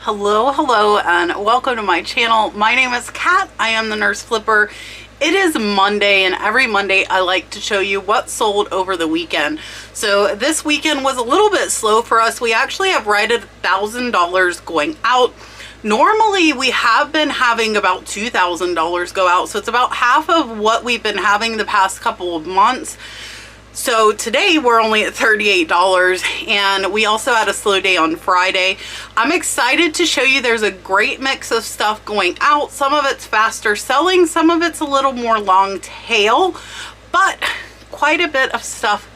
Hello, and welcome to my channel. My name is Kat. I am the Nurse Flipper. It is Monday, and every Monday I like to show you what sold over the weekend. So this weekend was a little bit slow for us. We actually have right at $1,000 going out. Normally we have been having about $2,000 go out, so it's about half of what we've been having the past couple of months. So today we're only at $38, and we also had a slow day on Friday. I'm excited to show you there's a great mix of stuff going out. Some of it's faster selling, some of it's a little more long tail, but quite a bit of stuff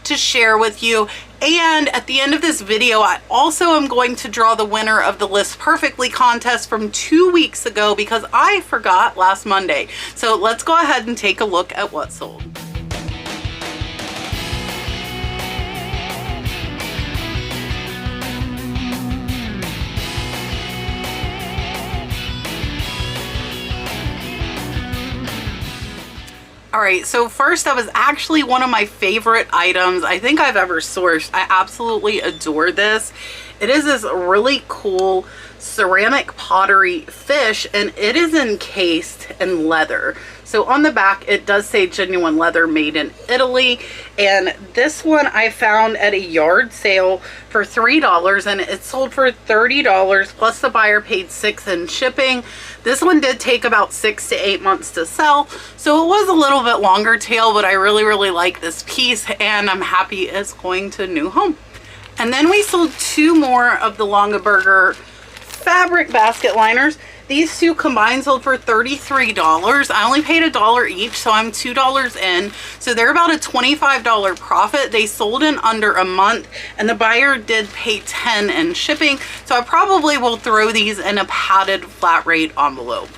to share with you. And at the end of this video, I also am going to draw the winner of the List Perfectly contest from 2 weeks ago because I forgot last Monday. So let's go ahead and take a look at what sold. Alright, so first up is actually one of my favorite items I think I've ever sourced. I absolutely adore this. It is this really cool ceramic pottery fish, and it is encased in leather. So on the back it does say genuine leather, made in Italy, and this one I found at a yard sale for $3 and it sold for $30 plus the buyer paid $6 in shipping. This one did take about 6 to 8 months to sell, so it was a little bit longer tail, but I really like this piece and I'm happy it's going to a new home. And then we sold two more of the Longaberger fabric basket liners. These two combined sold for $33. I only paid $1 each, so I'm $2 in. So they're about a $25 profit. They sold in under a month, and the buyer did pay $10 in shipping. So I probably will throw these in a padded flat rate envelope.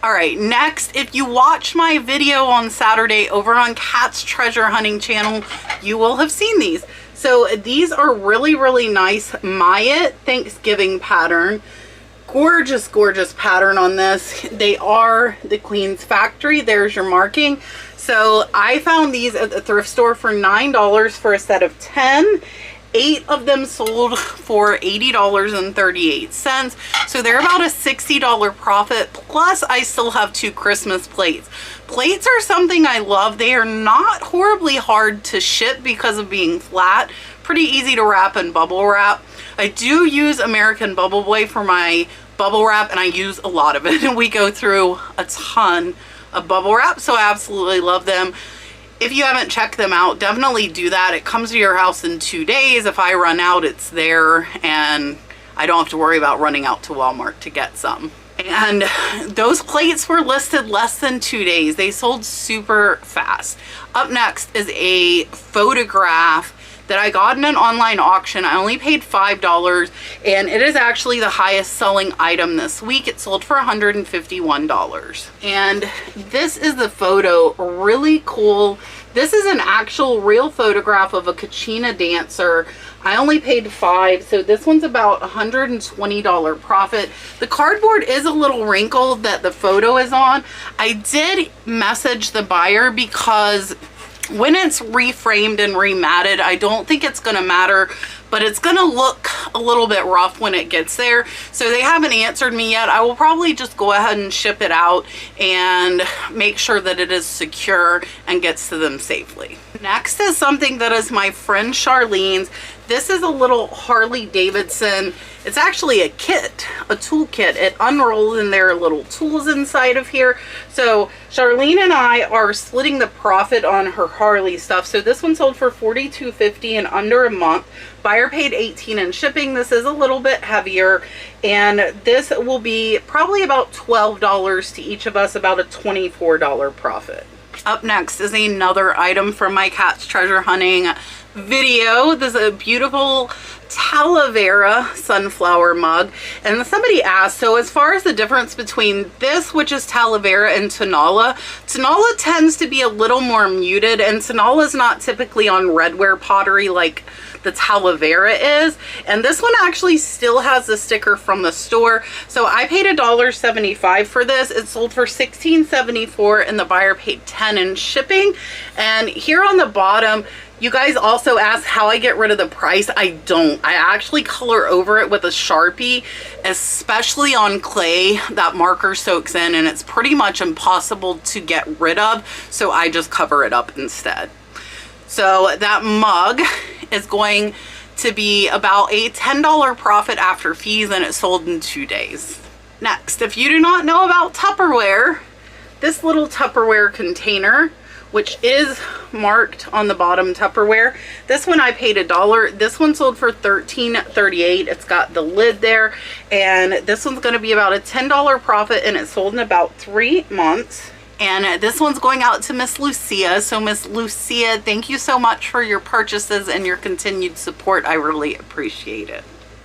All right, next, if you watch my video on Saturday over on Kat's Treasure Hunting channel, you will have seen these. So these are really nice Maya Thanksgiving pattern. Gorgeous pattern on this. They are the Queen's Factory. There's your marking. So I found these at the thrift store for $9 for a set of 10. 8 of them sold for $80.38. So they're about a $60 profit, plus I still have 2 Christmas plates. Plates are something I love. They are not horribly hard to ship because of being flat. Pretty easy to wrap and bubble wrap. I do use American Bubble Boy for my bubble wrap, and I use a lot of it. We go through a ton of bubble wrap, so I absolutely love them. If you haven't checked them out, definitely do that. It comes to your house in 2 days. If I run out, it's there, and I don't have to worry about running out to Walmart to get some. And those plates were listed less than 2 days. They sold super fast. Up next is a photograph that I got in an online auction. I only paid $5, and it is actually the highest selling item this week. It sold for $151. And this is the photo. Really cool. This is an actual real photograph of a Kachina dancer. I only paid $5, so this one's about $120 profit. The cardboard is a little wrinkled that the photo is on. I did message the buyer because when it's reframed and rematted, I don't think it's going to matter, but it's going to look a little bit rough when it gets there. So they haven't answered me yet. I will probably just go ahead and ship it out and make sure that it is secure and gets to them safely. Next is something that is my friend Charlene's. This is a little Harley Davidson. It's actually a kit, a tool kit. It unrolls and there are little tools inside of here. So Charlene and I are splitting the profit on her Harley stuff. So this one sold for $42.50 in under a month. Buyer paid $18 in shipping. This is a little bit heavier, and this will be probably about $12 to each of us, about a $24 profit. Up next is another item from my Kat's Treasure Hunting video. This is a beautiful Talavera sunflower mug, and somebody asked, so as far as the difference between this, which is Talavera, and Tonala tends to be a little more muted, and Tonala is not typically on redware pottery like the Talavera is, and this one actually still has the sticker from the store. So I paid $1.75 for this. It sold for $16.74 and the buyer paid $10 in shipping. And here on the bottom You guys also asked how I get rid of the price. I don't. I actually color over it with a Sharpie, especially on clay. That marker soaks in and it's pretty much impossible to get rid of, so I just cover it up instead. So that mug is going to be about a $10 profit after fees, and it sold in 2 days. Next, if you do not know about Tupperware, this little Tupperware container, which is marked on the bottom Tupperware. This one I paid $1. This one sold for $13.38. It's got the lid there, and this one's going to be about a $10 profit, and it sold in about 3 months. And this one's going out to Miss Lucia. So Miss Lucia, thank you so much for your purchases and your continued support. I really appreciate it.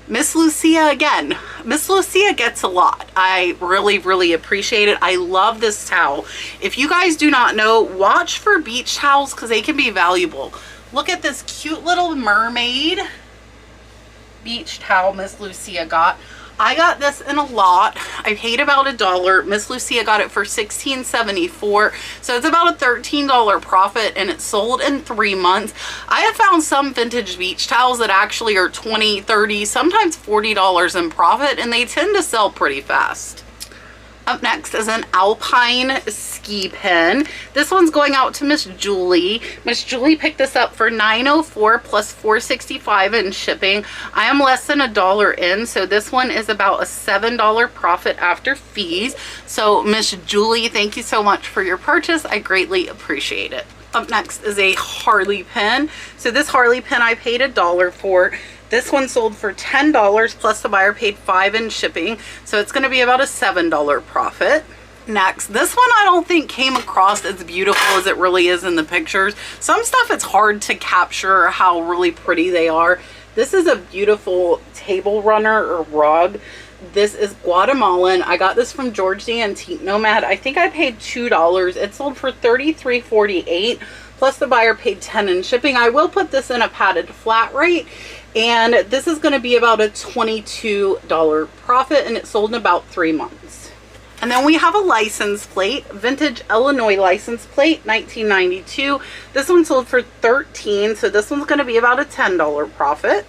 Miss Lucia again. Miss Lucia gets a lot. I really appreciate it. I love this towel. If you guys do not know, watch for beach towels because they can be valuable. Look at this cute little mermaid beach towel Miss Lucia got. I got this in a lot. I paid about $1. Miss Lucia got it for $16.74. So it's about a $13 profit, and it sold in 3 months. I have found some vintage beach towels that actually are $20, $30, sometimes $40 in profit, and they tend to sell pretty fast. Up next is an Alpine ski pin. This one's going out to Miss Julie. Miss Julie picked this up for $9.04 plus $4.65 in shipping. I am less than $1 in, so this one is about a $7 profit after fees. So Miss Julie, thank you so much for your purchase. I greatly appreciate it. Up next is a Harley pin. So this Harley pin I paid $1 for. This one sold for $10 plus the buyer paid $5 in shipping. So it's going to be about a $7 profit. Next, this one I don't think came across as beautiful as it really is in the pictures. Some stuff it's hard to capture how really pretty they are. This is a beautiful table runner or rug. This is Guatemalan. I got this from George the Antique Nomad. I think I paid $2. It sold for $33.48 plus the buyer paid $10 in shipping. I will put this in a padded flat rate, and this is going to be about a $22 profit, and it sold in about 3 months. And then we have a license plate, vintage Illinois license plate, 1992. This one sold for $13, so this one's going to be about a $10 profit.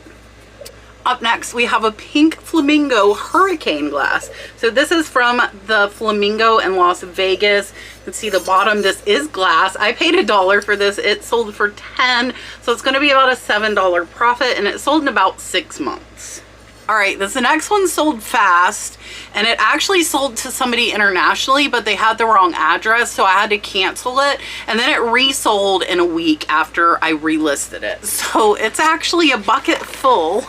Up next, we have a pink flamingo hurricane glass. So this is from the Flamingo in Las Vegas. You can see the bottom, this is glass. I paid $1 for this. It sold for $10, so it's going to be about a $7 profit, and it sold in about 6 months. All right, this next one sold fast, and it actually sold to somebody internationally, but they had the wrong address, so I had to cancel it, and then it resold in a week after I relisted it. So it's actually a bucket full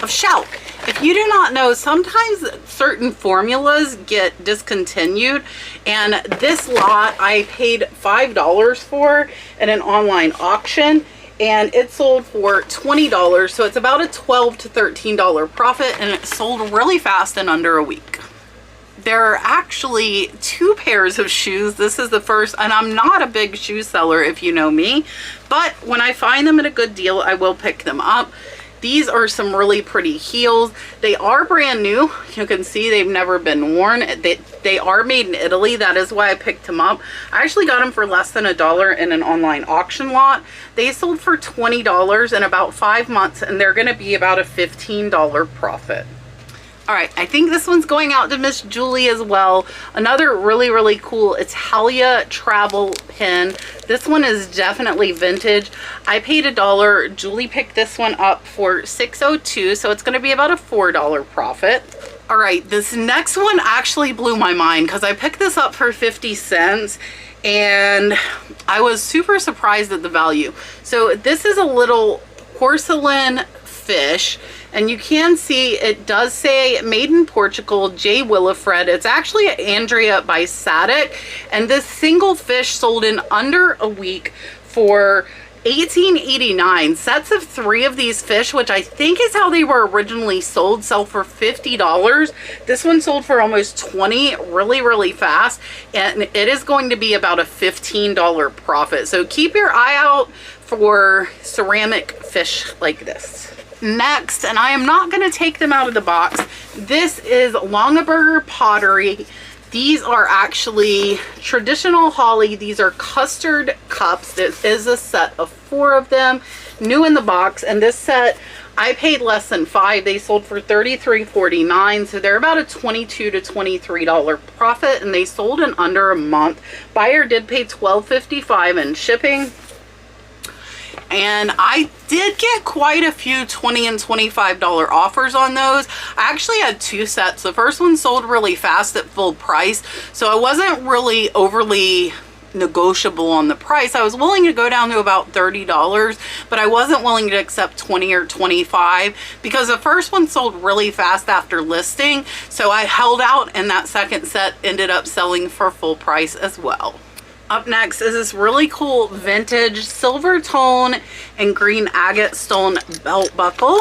of shell. If you do not know, sometimes certain formulas get discontinued, and this lot I paid $5 for at an online auction, and it sold for $20, so it's about a $12 to $13 profit, and it sold really fast in under a week. There are actually 2 pairs of shoes. This is the first, and I'm not a big shoe seller if you know me, but when I find them at a good deal, I will pick them up. These are some really pretty heels. They are brand new. You can see they've never been worn. They are made in Italy. That is why I picked them up. I actually got them for less than $1 in an online auction lot. They sold for $20 in about 5 months, and they're going to be about a $15 profit. All right, I think this one's going out to Miss Julie as well. Another really cool Italia travel pin. This one is definitely vintage. I paid $1. Julie picked this one up for $6.02, so it's going to be about a $4 profit. All right, this next one actually blew my mind because I picked this up for 50 cents, and I was super surprised at the value. So this is a little porcelain fish, and you can see it does say made in Portugal, J. Willifred. It's actually Andrea by Sadik, and this single fish sold in under a week for $18.89. Sets of 3 of these fish, which I think is how they were originally sold, sell for $50. This one sold for almost $20 really fast, and it is going to be about a $15 profit. So keep your eye out for ceramic fish like this. Next, and I am not going to take them out of the box, this is Longaberger Pottery These are actually traditional holly. These are custard cups. This is a set of 4 of them, new in the box. And this set, I paid less than $5. They sold for $33.49. So they're about a $22 to $23 profit, and they sold in under a month. Buyer did pay $12.55 in shipping. And I did get quite a few $20 and $25 offers on those. I actually had 2 sets. The first one sold really fast at full price, so I wasn't really overly negotiable on the price. I was willing to go down to about $30, but I wasn't willing to accept 20 or 25 because the first one sold really fast after listing. So I held out, and that second set ended up selling for full price as well. Up next is this really cool vintage silver tone and green agate stone belt buckle.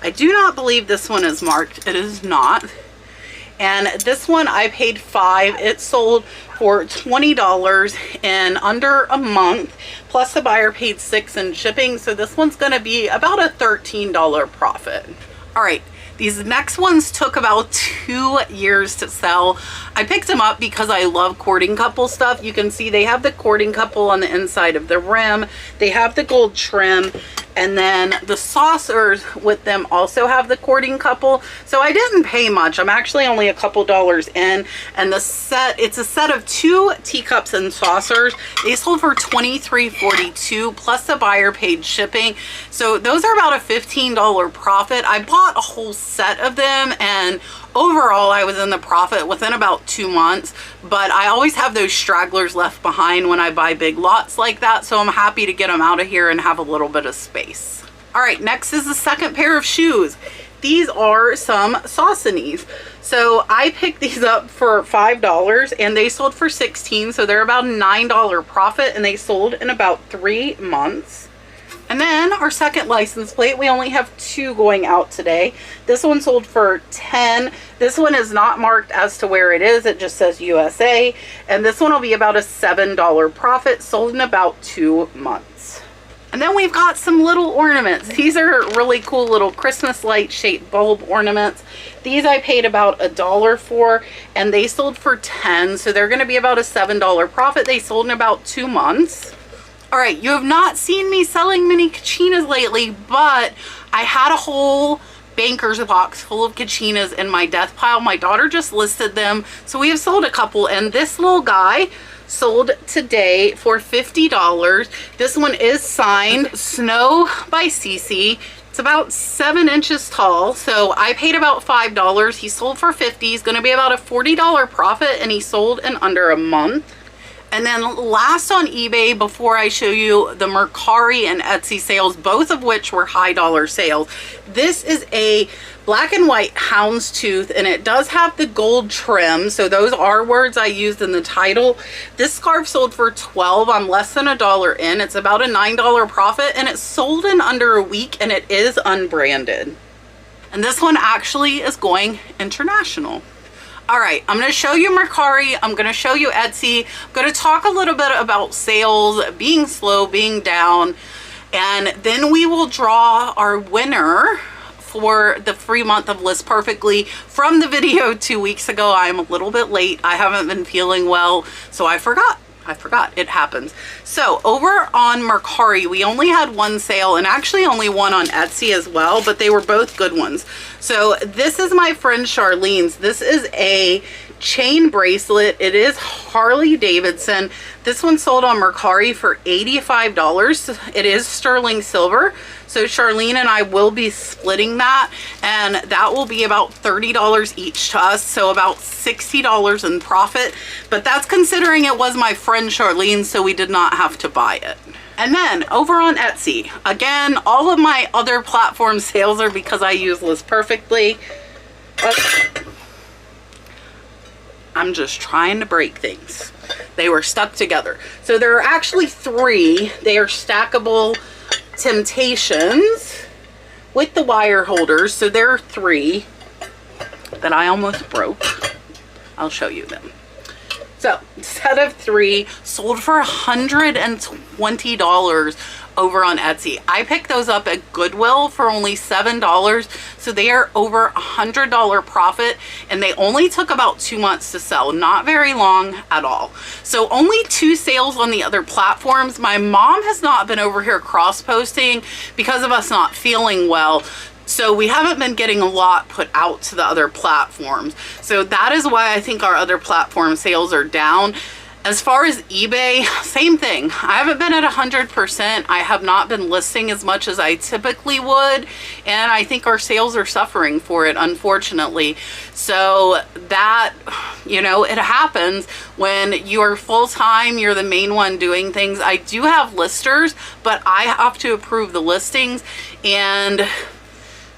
I do not believe this one is marked. It is not. And this one I paid $5. It sold for $20 in under a month. Plus the buyer paid $6 in shipping. So this one's going to be about a $13 profit. All right. These next ones took about 2 years to sell. I picked them up because I love courting couple stuff. You can see they have the courting couple on the inside of the rim. They have the gold trim. And then the saucers with them also have the courting couple. So I didn't pay much. I'm actually only a couple dollars in. And the set, it's a set of 2 teacups and saucers. They sold for $23.42 plus the buyer paid shipping. So those are about a $15 profit. I bought a whole set of them, and overall I was in the profit within about 2 months, but I always have those stragglers left behind when I buy big lots like that, so I'm happy to get them out of here and have a little bit of space. All right, next is the second pair of shoes. These are some Sauconys. So I picked these up for $5 and they sold for $16, so they're about a $9 profit, and they sold in about 3 months. And then our second license plate, we only have 2 going out today. This one sold for $10. This one is not marked as to where it is. It just says USA. And this one will be about a $7 profit, sold in about 2 months. And then we've got some little ornaments. These are really cool little Christmas light shaped bulb ornaments. These I paid about $1 for, and they sold for $10. So they're going to be about a $7 profit. They sold in about 2 months. All right, you have not seen me selling mini Kitchenas lately, but I had a whole banker's box full of Kitchenas in my death pile. My daughter just listed them, so we have sold a couple, and this little guy sold today for $50. This one is signed Snow by Cece. It's about 7 inches tall, so I paid about $5. He sold for $50. He's going to be about a $40 profit, and he sold in under a month. And then last on eBay, before I show you the Mercari and Etsy sales, both of which were high dollar sales, this is a black and white houndstooth, and it does have the gold trim. So those are words I used in the title. This scarf sold for $12. I'm less than $1 in. It's about a $9 profit, and it's sold in under a week, and it is unbranded. And this one actually is going international. All right, I'm going to show you Mercari. I'm going to show you Etsy. I'm going to talk a little bit about sales, being slow, being down, and then we will draw our winner for the free month of List Perfectly from the video 2 weeks ago. I'm a little bit late. I haven't been feeling well, so I forgot. It happens. So over on Mercari, we only had 1 sale, and actually only 1 on Etsy as well, but they were both good ones. So this is my friend Charlene's. This is a chain bracelet. It is Harley Davidson. This one sold on Mercari for $85. It is sterling silver. So Charlene and I will be splitting that, and that will be about $30 each to us, so about $60 in profit. But that's considering it was my friend Charlene, so we did not have to buy it. And then over on Etsy, again, all of my other platform sales are because I use List Perfectly. I'm just trying to break things. They were stuck together. So there are actually 3. They are stackable Temptations with the wire holders. So there are 3 that I almost broke. I'll show you them. So set of 3 sold for $120 over on Etsy. I picked those up at Goodwill for only $7, so they are over $100 profit, and they only took about 2 months to sell, not very long at all. So only 2 sales on the other platforms. My mom has not been over here cross-posting because of us not feeling well. So we haven't been getting a lot put out to the other platforms. So that is why I think our other platform sales are down. As far as eBay, same thing. I haven't been at 100%. I have not been listing as much as I typically would, and I think our sales are suffering for it, unfortunately. So that, you know, it happens when you are full-time, you're the main one doing things. I do have listers, but I have to approve the listings, and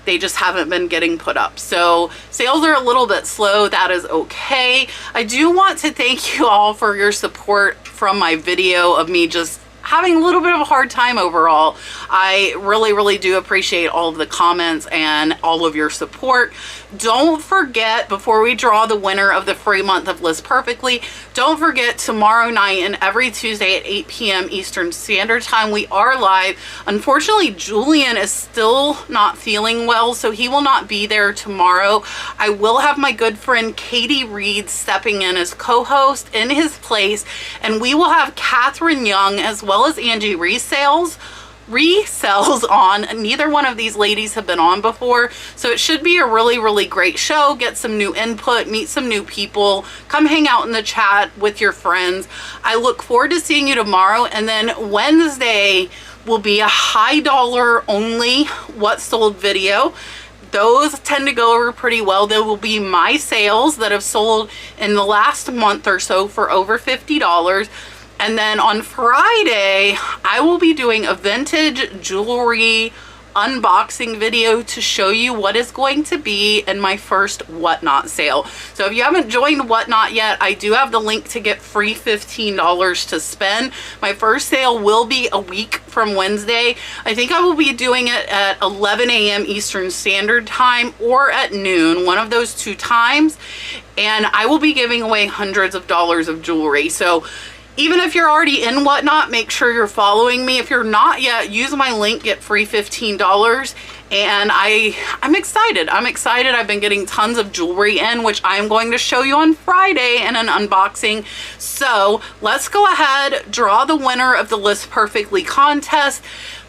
they just haven't been getting put up. So sales are a little bit slow. That is okay. I do want to thank you all for your support from my video of me just having a little bit of a hard time overall. I really do appreciate all of the comments and all of your support. Don't forget, before we draw the winner of the free month of List Perfectly, don't forget tomorrow night and every Tuesday at 8 p.m. Eastern Standard Time, we are live. Unfortunately, Julian is still not feeling well, so he will not be there tomorrow. I will have my good friend Katie Reed stepping in as co-host in his place, and we will have Catherine Young as well as Angie resells on. Neither one of these ladies have been on before, so it should be a really great show. Get some new input, meet some new people, come hang out in the chat with your friends. I look forward to seeing you tomorrow, and then Wednesday will be a high dollar only what sold video. Those tend to go over pretty well. There will be my sales that have sold in the last month or so for over $50. And then on Friday, I will be doing a vintage jewelry unboxing video to show you what is going to be in my first Whatnot sale. So if you haven't joined Whatnot yet, I do have the link to get free $15 to spend. My first sale will be a week from Wednesday. I think I will be doing it at 11 a.m. Eastern Standard Time or at noon, one of those 2 times. And I will be giving away hundreds of dollars of jewelry. So even if you're already in Whatnot, make sure you're following me. If you're not yet, use my link, get free $15. And I'm excited. I've been getting tons of jewelry in, which I'm going to show you on Friday in an unboxing. So let's go ahead, draw the winner of the List Perfectly contest.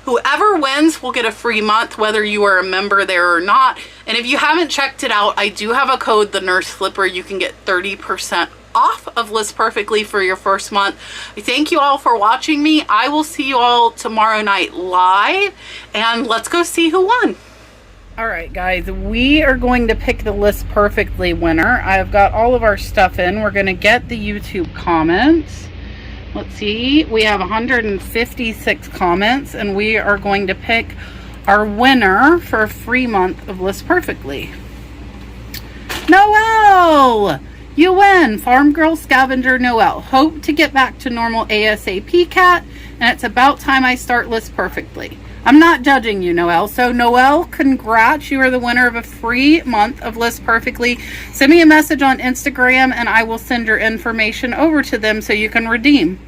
Whoever wins will get a free month, whether you are a member there or not. And if you haven't checked it out, I do have a code, the Nurse Flipper. You can get 30% off of List Perfectly for your first month. I thank you all for watching me. I will see you all tomorrow night live, and let's go see who won. All right, guys, we are going to pick the List Perfectly winner. I've got all of our stuff in. We're going to get the YouTube comments. Let's see, we have 156 comments, and we are going to pick our winner for a free month of List Perfectly. Noelle! You win! Farm Girl Scavenger Noelle. Hope to get back to normal ASAP, Cat, and it's about time I start List Perfectly. I'm not judging you, Noelle. So, Noelle, congrats. You are the winner of a free month of List Perfectly. Send me a message on Instagram, and I will send your information over to them so you can redeem.